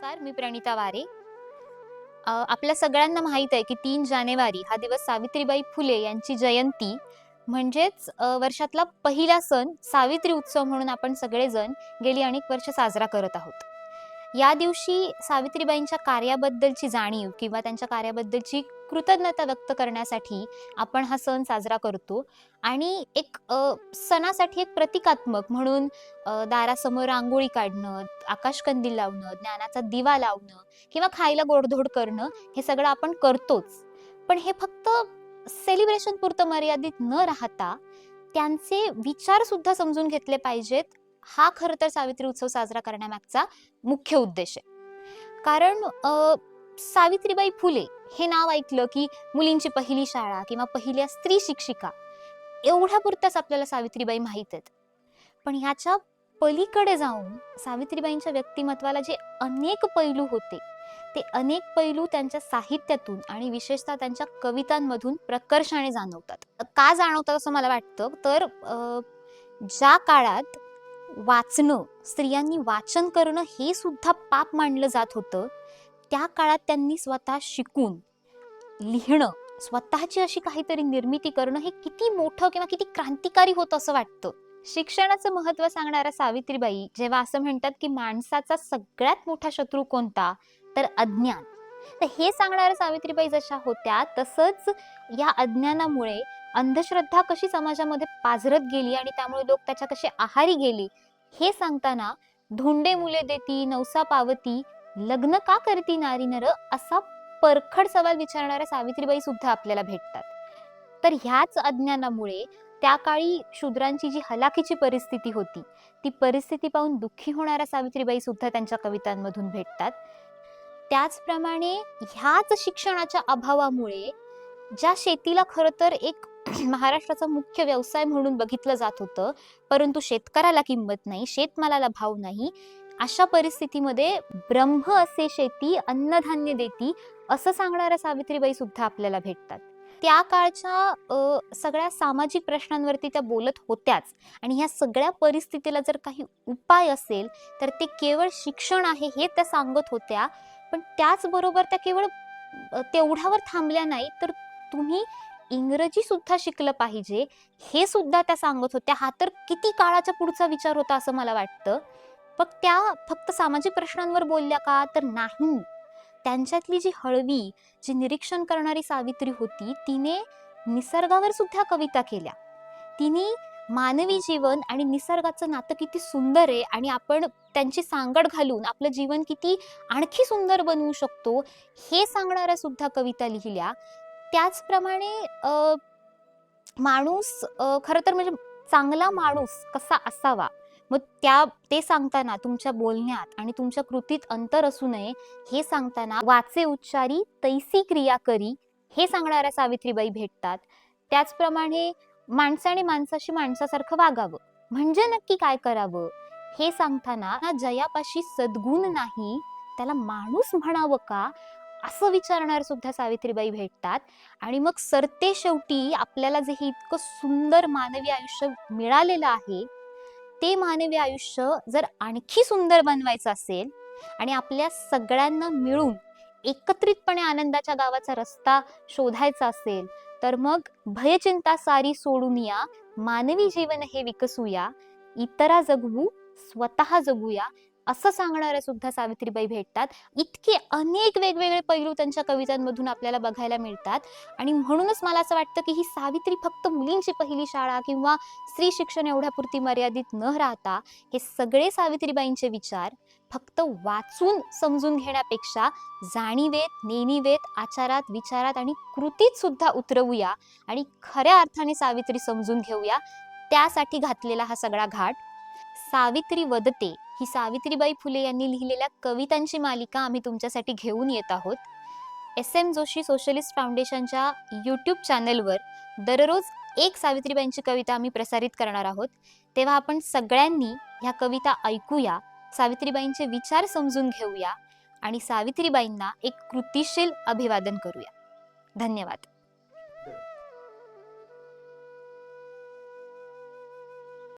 नमस्कार, मी प्रणिता वारे. आपल्या सगळ्यांना माहीत आहे की 3 जानेवारी हा दिवस सावित्रीबाई फुले यांची जयंती म्हणजेच वर्षातला पहिला सण सावित्री उत्सव म्हणून आपण सगळेजण गेली अनेक वर्ष साजरा करत आहोत. या दिवशी सावित्रीबाईंच्या कार्याबद्दलची जाणीव किंवा त्यांच्या कार्याबद्दलची कृतज्ञता व्यक्त करण्यासाठी आपण हा सण साजरा करतो आणि एक सणासाठी एक प्रतिकात्मक म्हणून दारासमोर रांगोळी काढणं, आकाशकंदील लावणं, ज्ञानाचा दिवा लावणं किंवा खायला गोडधोड करणं हे सगळं आपण करतोच. पण हे फक्त सेलिब्रेशन पुरतं मर्यादित न राहता त्यांचे विचार सुद्धा समजून घेतले पाहिजेत. हा खरं तर सावित्री उत्सव साजरा करण्यामागचा मुख्य उद्देश आहे. कारण सावित्रीबाई फुले हे नाव ऐकलं की मुलींची पहिली शाळा किंवा पहिल्या स्त्री शिक्षिका एवढ्यापुरत्याच आपल्याला सावित्रीबाई माहित आहेत. पण ह्याच्या पलीकडे जाऊन सावित्रीबाईंच्या व्यक्तिमत्वाला जे अनेक पैलू होते ते अनेक पैलू त्यांच्या साहित्यातून आणि विशेषतः त्यांच्या कवितांमधून प्रकर्षाने जाणवतात. का जाणवतात असं मला वाटतं तर ज्या काळात वाचणं, स्त्रियांनी वाचन करणं हे सुद्धा पाप मानलं जात होतं, त्या काळात त्यांनी स्वतः शिकून लिहिणं, स्वतःची अशी काहीतरी निर्मिती करणं हे किती मोठं किंवा किती क्रांतिकारी होतं असं वाटतं. शिक्षणाचं महत्त्व सांगणाऱ्या सावित्रीबाई जेव्हा असं म्हणतात की माणसाचा सगळ्यात मोठा शत्रू कोणता तर अज्ञान, तर हे सांगणाऱ्या सावित्रीबाई जशा होत्या तसंच या अज्ञानामुळे अंधश्रद्धा कशी समाजामध्ये पाझरत गेली आणि त्यामुळे लोक त्याच्या कसे आहारी गेले हे सांगताना धोंडे मुले देती नवसा पावती लग्न का करती नारी नर असा परखड सवाल विचारणाऱ्या सावित्रीबाई सुद्धा आपल्याला भेटतात. तर ह्याच अज्ञानामुळे त्या काळी शूद्रांची जी हलाखीची परिस्थिती होती ती परिस्थिती पाहून दुःखी होणाऱ्या सावित्रीबाई सुद्धा त्यांच्या कवितांमधून भेटतात. त्याचप्रमाणे ह्याच शिक्षणाच्या अभावामुळे ज्या शेतीला खरं तर एक महाराष्ट्राचा मुख्य व्यवसाय म्हणून बघितलं जात होतं, परंतु शेतकऱ्याला किंमत नाही, शेतमालाला भाव नाही, अशा परिस्थितीमध्ये ब्रह्म असे शेती अन्नधान्य देती असं सांगणाऱ्या सावित्रीबाई सुद्धा आपल्याला भेटतात. त्या काळच्या सगळ्या सामाजिक प्रश्नांवरती त्या बोलत होत्याच आणि ह्या सगळ्या परिस्थितीला जर काही उपाय असेल तर ते केवळ शिक्षण आहे हे त्या सांगत होत्या. पण त्याचबरोबर त्या केवळ तेवढ्यावर थांबल्या नाही तर तुम्ही इंग्रजी सुद्धा शिकलं पाहिजे हे सुद्धा त्या सांगत होत्या. हा तर किती काळाच्या पुढचा विचार होता असं मला वाटतं. पण त्या फक्त सामाजिक प्रश्नांवर बोलल्या का तर नाही, त्यांच्यातली जी हळवी जी निरीक्षण करणारी सावित्री होती तिने निसर्गावर सुद्धा कविता केल्या. तिने मानवी जीवन आणि निसर्गाचं नातं किती सुंदर आहे आणि आपण त्यांची सांगड घालून आपलं जीवन किती आणखी सुंदर बनवू शकतो हे सांगणाऱ्या सुद्धा कविता लिहिल्या. त्याचप्रमाणे माणूस खरं तर म्हणजे चांगला माणूस कसा असावा मग ते सांगताना तुमच्या बोलण्यात आणि तुमच्या कृतीत अंतर असू नये हे सांगताना वाचे उच्चारी तैसी क्रिया करी हे सांगणाऱ्या सावित्रीबाई भेटतात. त्याचप्रमाणे माणसाने माणसाशी माणसासारखं वागावं म्हणजे नक्की काय करावं हे सांगताना जयापाशी सद्गुण नाही त्याला माणूस म्हणावं का असं विचारणार सुद्धा सावित्रीबाई भेटतात. आणि मग सरते शेवटी आपल्याला जे हे इतकं सुंदर मानवी आयुष्य मिळालेलं आहे ते मानवी आयुष्य जर आणखी सुंदर बनवायचं असेल आणि आपल्या सगळ्यांना मिळून एकत्रितपणे आनंदाच्या गावाचा रस्ता शोधायचा असेल तर मग भयचिंता सारी सोडून या मानवी जीवन हे विकसूया इतरा जगवू स्वतः जगूया असं सांगणाऱ्या सुद्धा सावित्रीबाई भेटतात. इतके अनेक वेगवेगळे पैलू त्यांच्या कवितांमधून आपल्याला बघायला मिळतात आणि म्हणूनच मला असं वाटतं की ही सावित्री फक्त मुलींची पहिली शाळा किंवा स्त्री शिक्षण एवढ्यापुरती मर्यादित न राहता हे सगळे सावित्रीबाईंचे विचार फक्त वाचून समजून घेण्यापेक्षा जाणीवेत नेणीवेत आचारात विचारात आणि कृतीत सुद्धा उतरवूया आणि खऱ्या अर्थाने सावित्री समजून घेऊया. त्यासाठी घातलेला हा सगळा घाट. सावित्री वदते ही सावित्रीबाई फुले यांनी लिहिलेल्या कवितांची मालिका आम्ही तुमच्यासाठी घेऊन येत आहोत. SM जोशी सोशलिस्ट फाउंडेशनच्या YouTube चॅनलवर दररोज एक सावित्रीबाईंची कविता आम्ही प्रसारित करणार आहोत. तेव्हा आपण सगळ्यांनी ह्या कविता ऐकूया, सावित्रीबाईंचे विचार समजून घेऊया आणि सावित्रीबाईंना एक कृतिशील अभिवादन करूया. धन्यवाद.